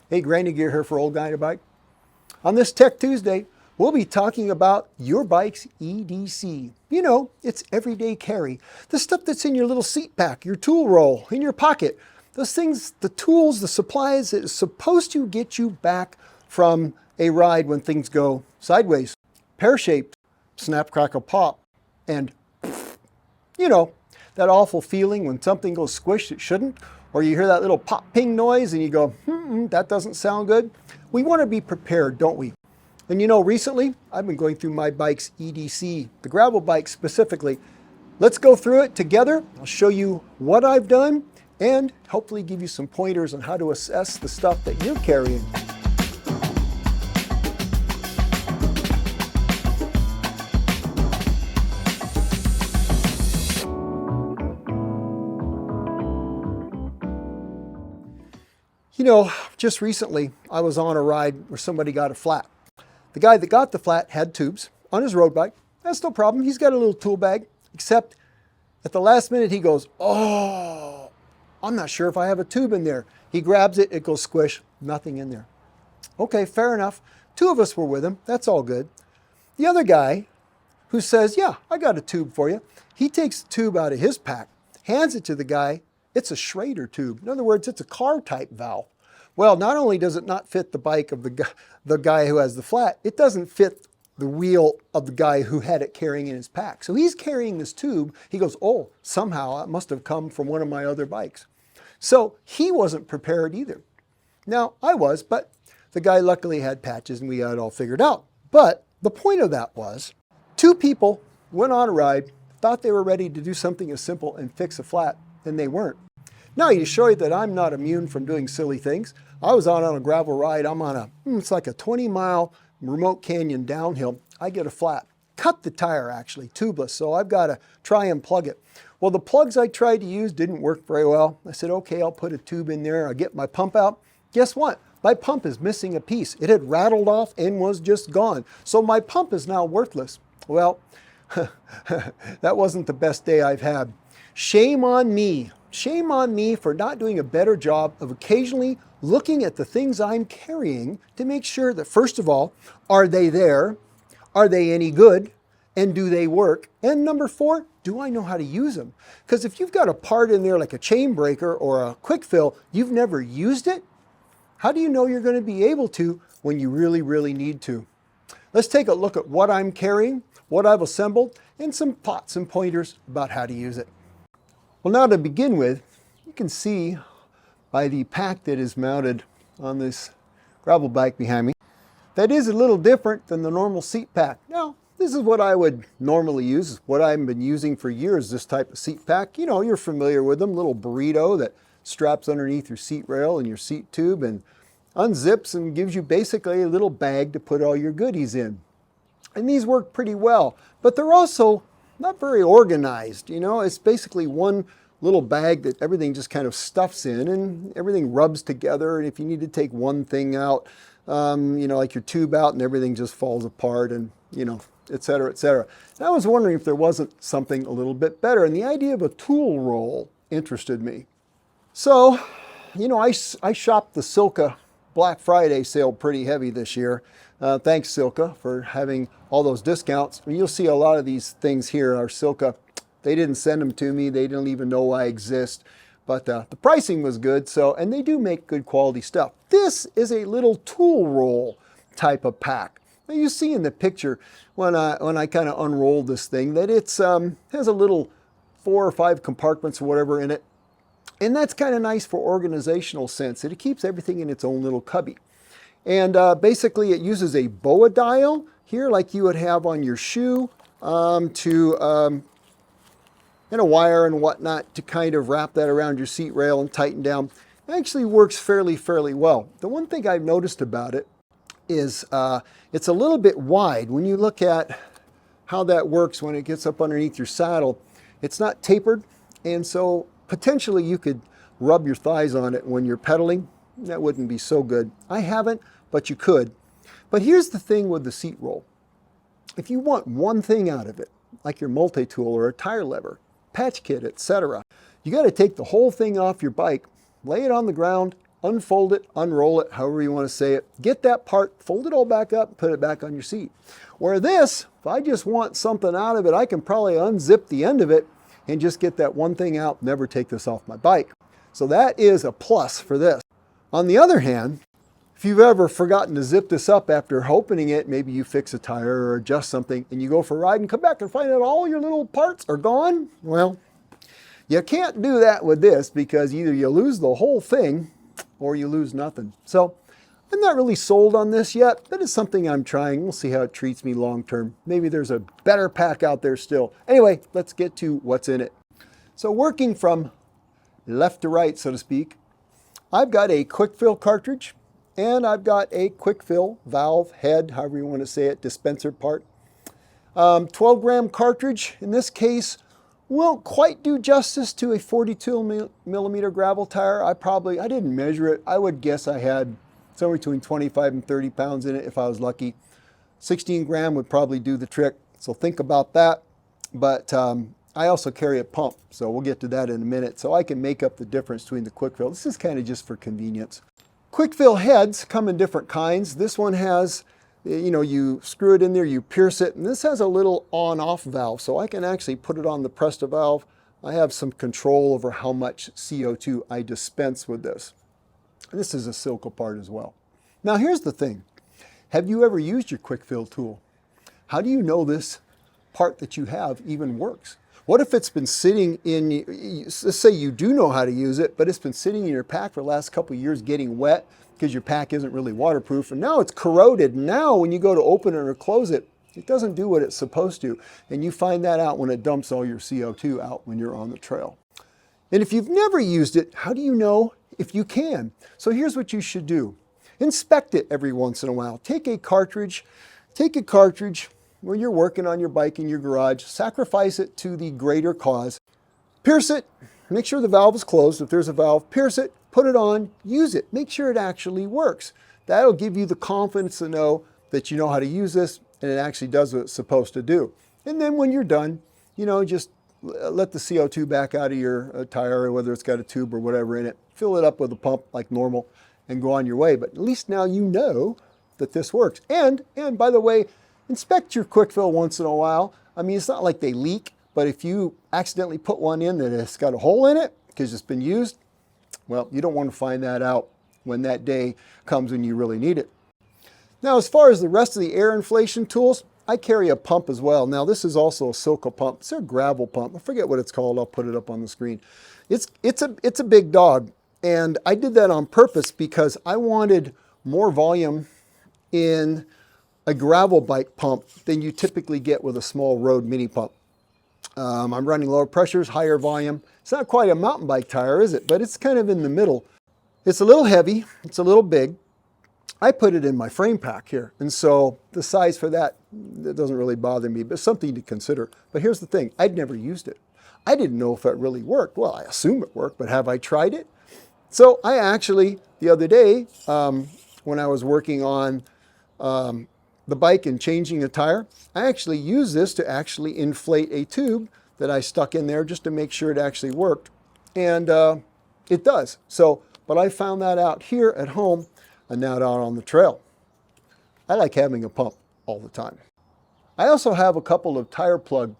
Hey, Granny Gear here for Old Guy to Bike. On this Tech Tuesday, we'll be talking about your bike's E.D.C. You know, it's everyday carry. The stuff that's in your little seat pack, your tool roll, in your pocket. Those things, the tools, the supplies that is supposed to get you back from a ride when things go sideways. Pear-shaped, snap, crackle, pop, and you know, that awful feeling when something goes squish it shouldn't, or you hear that little pop ping noise and you go, that doesn't sound good. We want to be prepared, don't we? And you know, recently I've been going through my bike's E.D.C, the gravel bike specifically. Let's go through it together. I'll show you what I've done and hopefully give you some pointers on how to assess the stuff that you're carrying. You know, just recently I was on a ride where somebody got a flat. The guy that got the flat had tubes on his road bike. That's no problem. He's got a little tool bag, except at the last minute he goes, oh, I'm not sure if I have a tube in there. He grabs it, it goes squish, nothing in there. Okay, fair enough. Two of us were with him. That's all good. The other guy who says, yeah, I got a tube for you. He takes the tube out of his pack, hands it to the guy. It's a Schrader tube. In other words, it's a car type valve. Well, not only does it not fit the bike of the guy who has the flat, it doesn't fit the wheel of the guy who had it carrying in his pack. So he's carrying this tube. He goes, oh, somehow it must have come from one of my other bikes. So he wasn't prepared either. Now, I was, but the guy luckily had patches and we had it all figured out. But the point of that was, two people went on a ride, thought they were ready to do something as simple and fix a flat, and they weren't. Now, to show you that I'm not immune from doing silly things, I was on a gravel ride. I'm on it's like a 20-mile remote canyon downhill. I get a flat. Cut the tire, actually, tubeless, so I've got to try and plug it. Well, the plugs I tried to use didn't work very well. I said, okay, I'll put a tube in there. I get my pump out. Guess what? My pump is missing a piece. It had rattled off and was just gone. So my pump is now worthless. Well, that wasn't the best day I've had. Shame on me. Shame on me for not doing a better job of occasionally looking at the things I'm carrying to make sure that, first of all, are they there? Are they any good? And do they work? And number four, do I know how to use them? Because if you've got a part in there like a chain breaker or a quick fill, you've never used it, how do you know you're going to be able to when you really, really need to? Let's take a look at what I'm carrying, what I've assembled, and some pots and pointers about how to use it. Well, now to begin with, you can see by the pack that is mounted on this gravel bike behind me, that is a little different than the normal seat pack. Now, this is what I would normally use, what I've been using for years, this type of seat pack. You know, you're familiar with them, little burrito that straps underneath your seat rail and your seat tube and unzips and gives you basically a little bag to put all your goodies in. And these work pretty well, but they're also not very organized. You know, it's basically one little bag that everything just kind of stuffs in and everything rubs together. And if you need to take one thing out, you know, like your tube out, and everything just falls apart and, you know, et cetera, et cetera. And I was wondering if there wasn't something a little bit better. And the idea of a tool roll interested me. So, you know, I shopped the Silka Black Friday sale pretty heavy this year. Thanks, Silka, for having all those discounts. I mean, you'll see a lot of these things here are Silka. They didn't send them to me. They don't even know I exist. But the pricing was good, and they do make good quality stuff. This is a little tool roll type of pack. Now, you see in the picture when I kind of unroll this thing that it's has a little 4 or 5 compartments or whatever in it. And that's kind of nice for organizational sense. It keeps everything in its own little cubby. And basically it uses a BOA dial here like you would have on your shoe and a wire and whatnot to kind of wrap that around your seat rail and tighten down. It actually works fairly well. The one thing I've noticed about it is it's a little bit wide. When you look at how that works when it gets up underneath your saddle, it's not tapered, and so potentially you could rub your thighs on it when you're pedaling. That wouldn't be so good. I haven't, but you could. But here's the thing with the seat roll. If you want one thing out of it, like your multi-tool or a tire lever, patch kit, etc., you got to take the whole thing off your bike, lay it on the ground, unfold it, unroll it, however you want to say it. Get that part, fold it all back up, put it back on your seat. Where this, if I just want something out of it, I can probably unzip the end of it and just get that one thing out, never take this off my bike. So that is a plus for this. On the other hand, if you've ever forgotten to zip this up after opening it, maybe you fix a tire or adjust something and you go for a ride and come back and find out all your little parts are gone, well, you can't do that with this because either you lose the whole thing or you lose nothing. So I'm not really sold on this yet, but it's something I'm trying. We'll see how it treats me long term. Maybe there's a better pack out there still. Anyway, let's get to what's in it. So working from left to right, so to speak, I've got a quick fill cartridge and I've got a quick fill valve head, however you want to say it, dispenser part. 12-gram cartridge. In this case, won't quite do justice to a 42 millimeter gravel tire. I didn't measure it. I would guess I had somewhere between 25 and 30 pounds in it if I was lucky. 16-gram would probably do the trick, so think about that. But I also carry a pump, so we'll get to that in a minute. So I can make up the difference between the quick fill. This is kind of just for convenience. Quick fill heads come in different kinds. This one has, you screw it in there, you pierce it, and this has a little on-off valve, so I can actually put it on the Presto valve. I have some control over how much CO2 I dispense with this. This is a silica part as well. Now here's the thing. Have you ever used your quick fill tool? How do you know this part that you have even works? What if it's been sitting in, let's say you do know how to use it, but it's been sitting in your pack for the last couple of years getting wet because your pack isn't really waterproof, and now it's corroded. Now when you go to open it or close it, it doesn't do what it's supposed to, and you find that out when it dumps all your CO2 out when you're on the trail. And if you've never used it, how do you know if you can? So here's what you should do. Inspect it every once in a while. Take a cartridge when you're working on your bike in your garage, sacrifice it to the greater cause. Pierce it, make sure the valve is closed. If there's a valve, pierce it, put it on, use it. Make sure it actually works. That'll give you the confidence to know that you know how to use this and it actually does what it's supposed to do. And then when you're done, just let the CO2 back out of your tire, whether it's got a tube or whatever in it. Fill it up with a pump like normal and go on your way. But at least now you know that this works. And by the way, inspect your quick fill once in a while. I mean, it's not like they leak, but if you accidentally put one in that has got a hole in it because it's been used, well, you don't want to find that out when that day comes when you really need it. Now, as far as the rest of the air inflation tools, I carry a pump as well. Now, this is also a silica pump. It's a gravel pump. I forget what it's called. I'll put it up on the screen. It's a big dog, and I did that on purpose because I wanted more volume in a gravel bike pump than you typically get with a small road mini pump. I'm running lower pressures, higher volume. It's not quite a mountain bike tire, is it? But it's kind of in the middle. It's a little heavy, it's a little big. I put it in my frame pack here, and so the size for that doesn't really bother me, but something to consider. But here's the thing, I'd never used it. I didn't know if it really worked. Well, I assume it worked, but have I tried it? So I actually, the other day, when I was working on the bike and changing a tire, I actually used this to actually inflate a tube that I stuck in there just to make sure it actually worked. And it does. So, but I found that out here at home and now out on the trail. I like having a pump all the time. I also have a couple of tire plug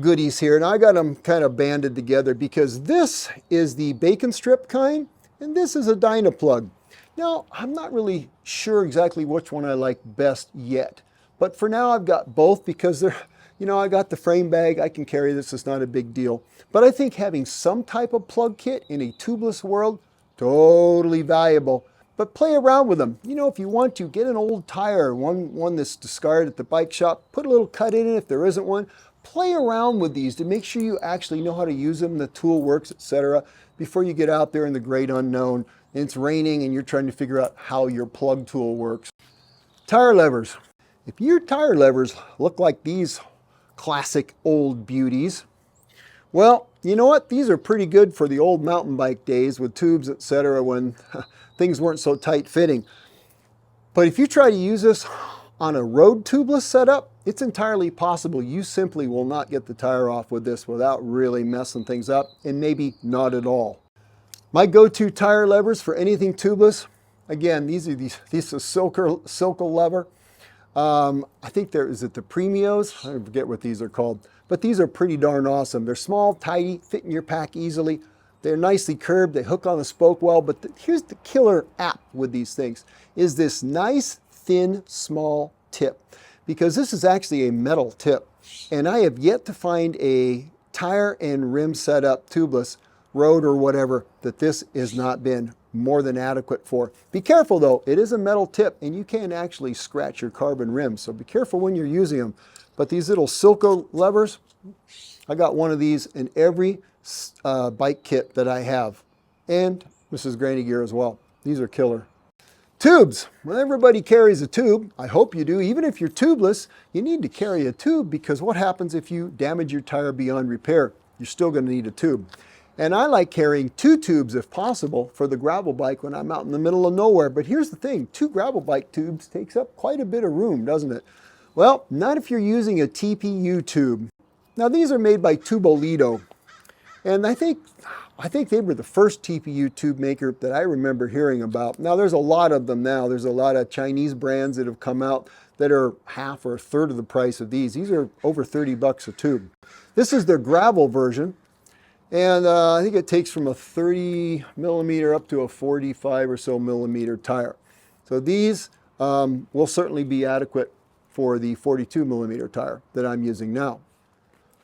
goodies here, and I got them kind of banded together because this is the bacon strip kind and this is a Dynaplug. Now, I'm not really sure exactly which one I like best yet, but for now I've got both because they're, I got the frame bag, I can carry this, it's not a big deal. But I think having some type of plug kit in a tubeless world, totally valuable. But play around with them. If you want to, get an old tire, one that's discarded at the bike shop, put a little cut in it if there isn't one. Play around with these to make sure you actually know how to use them, the tool works, etc. before you get out there in the great unknown. And it's raining and you're trying to figure out how your plug tool works. Tire levers. If your tire levers look like these classic old beauties, well, you know what? These are pretty good for the old mountain bike days with tubes, etc. when things weren't so tight fitting. But if you try to use this on a road tubeless setup, it's entirely possible you simply will not get the tire off with this without really messing things up, and maybe not at all. My go-to tire levers for anything tubeless, again, these are Silco lever. I think is it the Premios? I forget what these are called, but these are pretty darn awesome. They're small, tidy, fit in your pack easily. They're nicely curved, they hook on the spoke well, but here's the killer app with these things, is this nice, thin, small tip. Because this is actually a metal tip, and I have yet to find a tire and rim setup tubeless, road or whatever, that this has not been more than adequate for. Be careful though, it is a metal tip and you can actually scratch your carbon rims, so be careful when you're using them. But these little Silco levers, I got one of these in every bike kit that I have, and Mrs. Granny gear as well. These are killer. Tubes. Well, everybody carries a tube. I hope you do. Even if you're tubeless, you need to carry a tube, because what happens if you damage your tire beyond repair? You're still going to need a tube. And I like carrying 2 tubes if possible for the gravel bike when I'm out in the middle of nowhere. But here's the thing, 2 gravel bike tubes takes up quite a bit of room, doesn't it? Well, not if you're using a TPU tube. Now these are made by Tubolito, and I think they were the first TPU tube maker that I remember hearing about. Now there's a lot of them now. There's a lot of Chinese brands that have come out that are half or a third of the price of these. These are over 30 bucks a tube. This is their gravel version, and I think it takes from a 30 millimeter up to a 45 or so millimeter tire. So these will certainly be adequate for the 42 millimeter tire that I'm using now.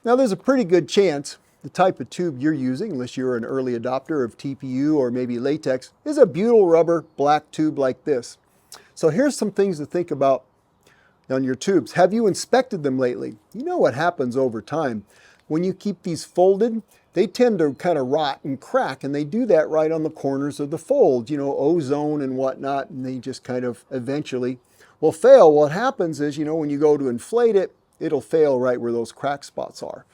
Now there's a pretty good chance the type of tube you're using, unless you're an early adopter of TPU or maybe latex, is a butyl rubber black tube like this. So here's some things to think about on your tubes. Have you inspected them lately? You know what happens over time. When you keep these folded, they tend to kind of rot and crack, and they do that right on the corners of the fold, you know, ozone and whatnot, and they just kind of eventually will fail. What happens is, you know, when you go to inflate it, it'll fail right where those crack spots are.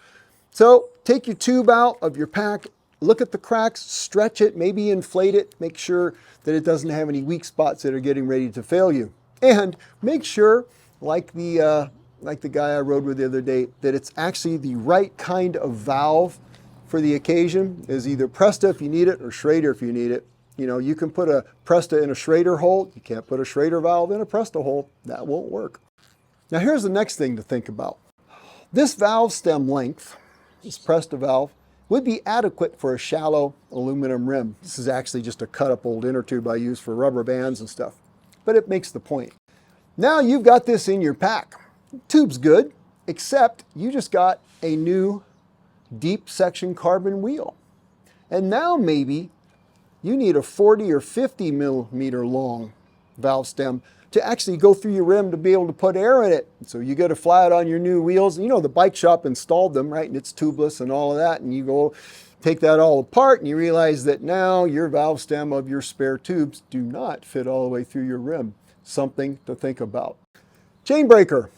So take your tube out of your pack, look at the cracks, stretch it, maybe inflate it, make sure that it doesn't have any weak spots that are getting ready to fail you. And make sure, like the guy I rode with the other day, that it's actually the right kind of valve for the occasion. Is either Presta if you need it or Schrader if you need it. You know, you can put a Presta in a Schrader hole. You can't put a Schrader valve in a Presta hole. That won't work. Now here's the next thing to think about. This valve stem length, this Presta valve, would be adequate for a shallow aluminum rim. This is actually just a cut up old inner tube I use for rubber bands and stuff, but it makes the point. Now you've got this in your pack. Tube's good, except you just got a new deep section carbon wheel. And now maybe you need a 40 or 50 millimeter long valve stem to actually go through your rim to be able to put air in it. So you get a flat on your new wheels. You know, the bike shop installed them, right? And it's tubeless and all of that. And you go take that all apart and you realize that now your valve stem of your spare tubes do not fit all the way through your rim. Something to think about. Chain breaker.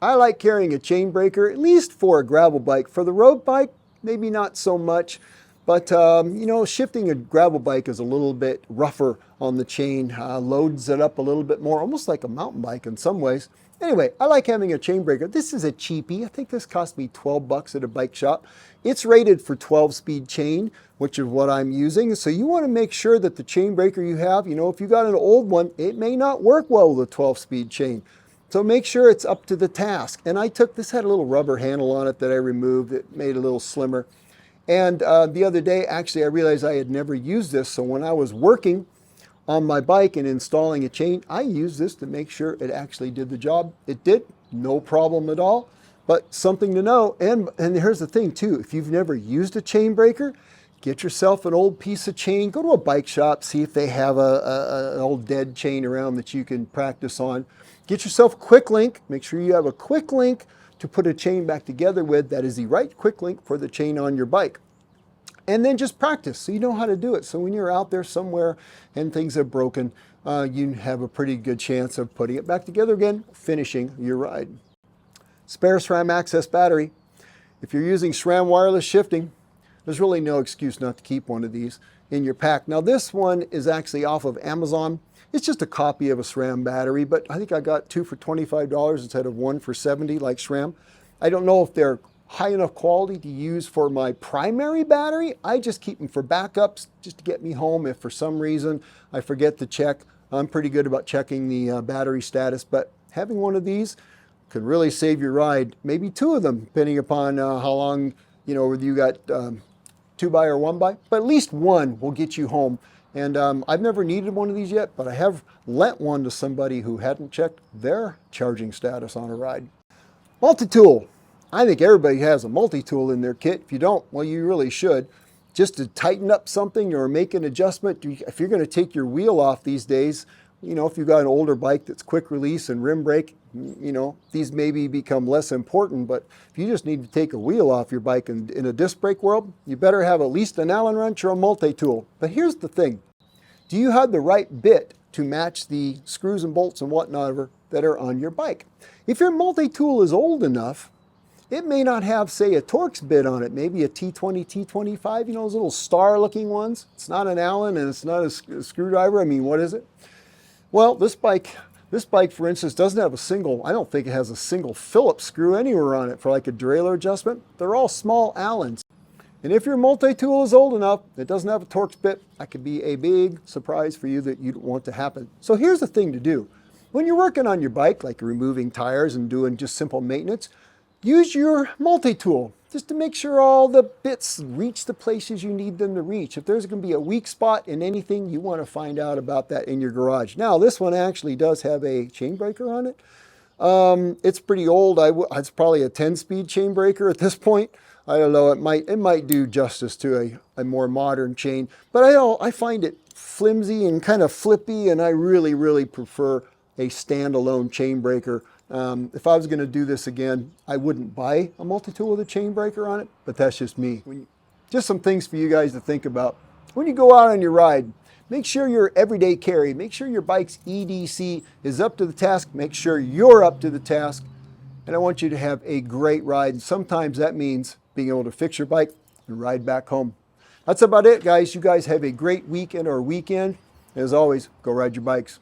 I like carrying a chain breaker, at least for a gravel bike. For the road bike, maybe not so much. But, you know, shifting a gravel bike is a little bit rougher on the chain, loads it up a little bit more, almost like a mountain bike in some ways. Anyway, I like having a chain breaker. This is a cheapie. I think this cost me 12 bucks at a bike shop. It's rated for 12-speed chain, which is what I'm using. So you want to make sure that the chain breaker you have, you know, if you got an old one, it may not work well with a 12-speed chain. So make sure it's up to the task. And this had a little rubber handle on it that I removed. It made it a little slimmer. And the other day, actually, I realized I had never used this. So when I was working on my bike and installing a chain, I used this to make sure it actually did the job. It did, no problem at all, but something to know. And here's the thing too, if you've never used a chain breaker, get yourself an old piece of chain, go to a bike shop, see if they have an old dead chain around that you can practice on. Get yourself a quick link, make sure you have a quick link to put a chain back together with that is the right quick link for the chain on your bike. And then just practice so you know how to do it. So when you're out there somewhere and things have broken, you have a pretty good chance of putting it back together again, finishing your ride. Spare SRAM access battery. If you're using SRAM wireless shifting, there's really no excuse not to keep one of these in your pack. Now this one is actually off of Amazon. It's just a copy of a SRAM battery, but I think I got 2 for $25 instead of 1 for $70 like SRAM. I don't know if they're high enough quality to use for my primary battery. I just keep them for backups just to get me home if for some reason I forget to check. I'm pretty good about checking the battery status, but having one of these could really save your ride. Maybe two of them, depending upon how long, whether you got 2x or 1x, but at least one will get you home. And I've never needed one of these yet, but I have lent one to somebody who hadn't checked their charging status on a ride. Multi-tool. I think everybody has a multi-tool in their kit. If you don't, well, you really should. Just to tighten up something or make an adjustment. If you're going to take your wheel off these days, if you've got an older bike that's quick release and rim brake, these maybe become less important. But if you just need to take a wheel off your bike in a disc brake world, you better have at least an Allen wrench or a multi-tool. But here's the thing. Do you have the right bit to match the screws and bolts and whatnot that are on your bike? If your multi-tool is old enough, it may not have, say, a Torx bit on it, maybe a T20, T25, those little star-looking ones. It's not an Allen and it's not a screwdriver. I mean, what is it? Well, this bike, for instance, doesn't have I don't think it has a single Phillips screw anywhere on it for like a derailleur adjustment. They're all small Allens. And if your multi-tool is old enough, it doesn't have a Torx bit, that could be a big surprise for you that you don't want to happen. So here's the thing to do. When you're working on your bike, like removing tires and doing just simple maintenance, use your multi-tool just to make sure all the bits reach the places you need them to reach. If there's going to be a weak spot in anything, you want to find out about that in your garage. Now, this one actually does have a chain breaker on it. It's pretty old. It's probably a 10-speed chain breaker at this point. I don't know. It might do justice to a more modern chain, but I find it flimsy and kind of flippy, and I really, really prefer a standalone chain breaker. If I was going to do this again, I wouldn't buy a multi-tool with a chain breaker on it, but that's just me. Just some things for you guys to think about. When you go out on your ride, make sure your everyday carry, make sure your bike's E.D.C is up to the task, make sure you're up to the task, and I want you to have a great ride. And sometimes that means being able to fix your bike and ride back home. That's about it, guys. You guys have a great weekend or weekend. As always, go ride your bikes.